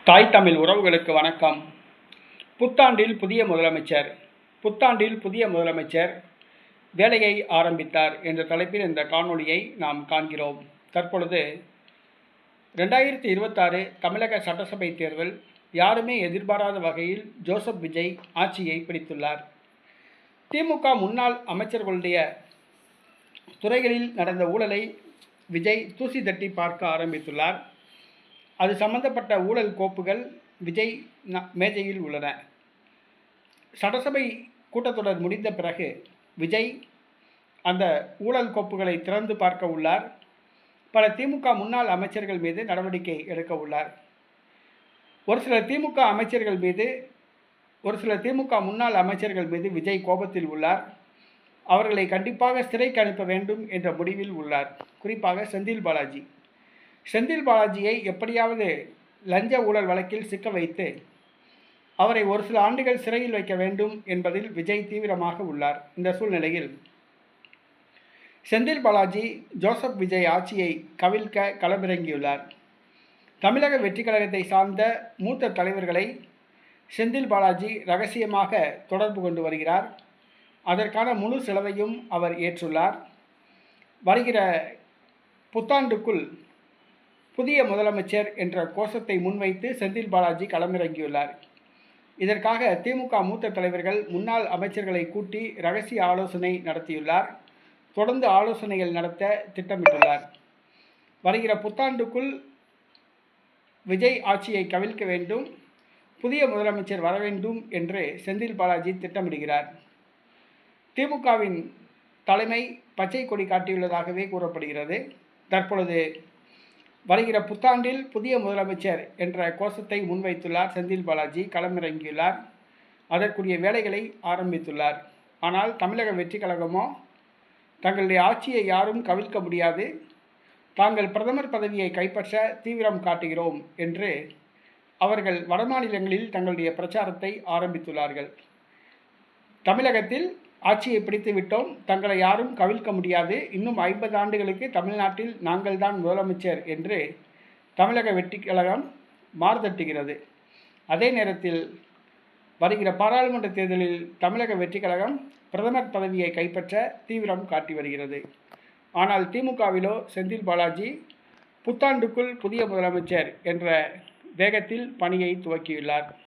தாய் தமிழ் உறவுகளுக்கு வணக்கம். புத்தாண்டில் புதிய முதலமைச்சர் வேலையை ஆரம்பித்தார் என்ற தலைப்பில் இந்த காணொளியை நாம் காண்கிறோம். தற்பொழுது 2026 தமிழக சட்டசபை தேர்தல் யாருமே எதிர்பாராத வகையில் ஜோசப் விஜய் ஆட்சியை பிடித்துள்ளார். திமுக முன்னாள் அமைச்சர்களுடைய துறைகளில் நடந்த ஊழலை விஜய் தூசி தட்டி பார்க்க ஆரம்பித்துள்ளார். அது சம்பந்தப்பட்ட ஊழல் கோப்புகள் விஜய் மேஜையில் உள்ளன. சட்டசபை கூட்டத்தொடர் முடிந்த பிறகு விஜய் அந்த ஊழல் கோப்புகளை திறந்து பார்க்க உள்ளார். பல திமுக முன்னாள் அமைச்சர்கள் மீது நடவடிக்கை எடுக்க உள்ளார். ஒரு சில திமுக முன்னாள் அமைச்சர்கள் மீது விஜய் கோபத்தில் உள்ளார். அவர்களை கண்டிப்பாக சிறைக்கு அனுப்ப வேண்டும் என்ற முடிவில் உள்ளார். குறிப்பாக செந்தில் பாலாஜியை எப்படியாவது லஞ்ச ஊழல் வழக்கில் சிக்க வைத்து அவரை ஒரு சில ஆண்டுகள் சிறையில் வைக்க வேண்டும் என்பதில் விஜய் தீவிரமாக உள்ளார். இந்த சூழ்நிலையில் செந்தில் பாலாஜி ஜோசப் விஜய் ஆட்சியை கவிழ்க்க களமிறங்கியுள்ளார். தமிழக வெற்றி கழகத்தை சார்ந்த மூத்த தலைவர்களை செந்தில் பாலாஜி ரகசியமாக தொடர்பு கொண்டு வருகிறார். அதற்கான முழு செலவையும் அவர் ஏற்றுள்ளார். வருகிற புத்தாண்டுக்குள் புதிய முதலமைச்சர் என்ற கோஷத்தை முன்வைத்து செந்தில் பாலாஜி களமிறங்கியுள்ளார். இதற்காக திமுக மூத்த தலைவர்கள் முன்னாள் அமைச்சர்களை கூட்டி ரகசிய ஆலோசனை நடத்தியுள்ளார். தொடர்ந்து ஆலோசனைகள் நடத்த திட்டமிட்டுள்ளார். வருகிற புத்தாண்டுக்குள் விஜய் ஆட்சியை கவிழ்க்க வேண்டும், புதிய முதலமைச்சர் வர வேண்டும் என்று செந்தில் பாலாஜி திட்டமிடுகிறார். திமுகவின் தலைமை பச்சை கொடி காட்டியுள்ளதாகவே கூறப்படுகிறது. தற்பொழுது வருகிற புத்தாண்டில் புதிய முதலமைச்சர் என்ற கோஷத்தை முன்வைத்துள்ளார். செந்தில் பாலாஜி களமிறங்கியுள்ளார். அதற்குரிய வேலைகளை ஆரம்பித்துள்ளார். ஆனால் தமிழக வெற்றி கழகமோ தங்களுடைய ஆட்சியை யாரும் கவிழ்க்க முடியாது, தாங்கள் பிரதமர் பதவியை கைப்பற்ற தீவிரம் காட்டுகிறோம் என்று அவர்கள் வடமாநிலங்களில் தங்களுடைய பிரச்சாரத்தை ஆரம்பித்துள்ளார்கள். தமிழகத்தில் ஆட்சியை பிடித்து விட்டோம், தங்களை யாரும் கவிழ்க்க முடியாது, இன்னும் 50 ஆண்டுகளுக்கு தமிழ்நாட்டில் நாங்கள் தான் முதலமைச்சர் என்று தமிழக வெற்றி கழகம் மார்தட்டுகிறது. அதே நேரத்தில் வருகிற பாராளுமன்ற தேர்தலில் தமிழக வெற்றி கழகம் பிரதமர் பதவியை கைப்பற்ற தீவிரம் காட்டி வருகிறது. ஆனால் திமுகவிலோ செந்தில் பாலாஜி புத்தாண்டுக்குள் புதிய முதலமைச்சர் என்ற வேகத்தில் பணியை துவக்கியுள்ளார்.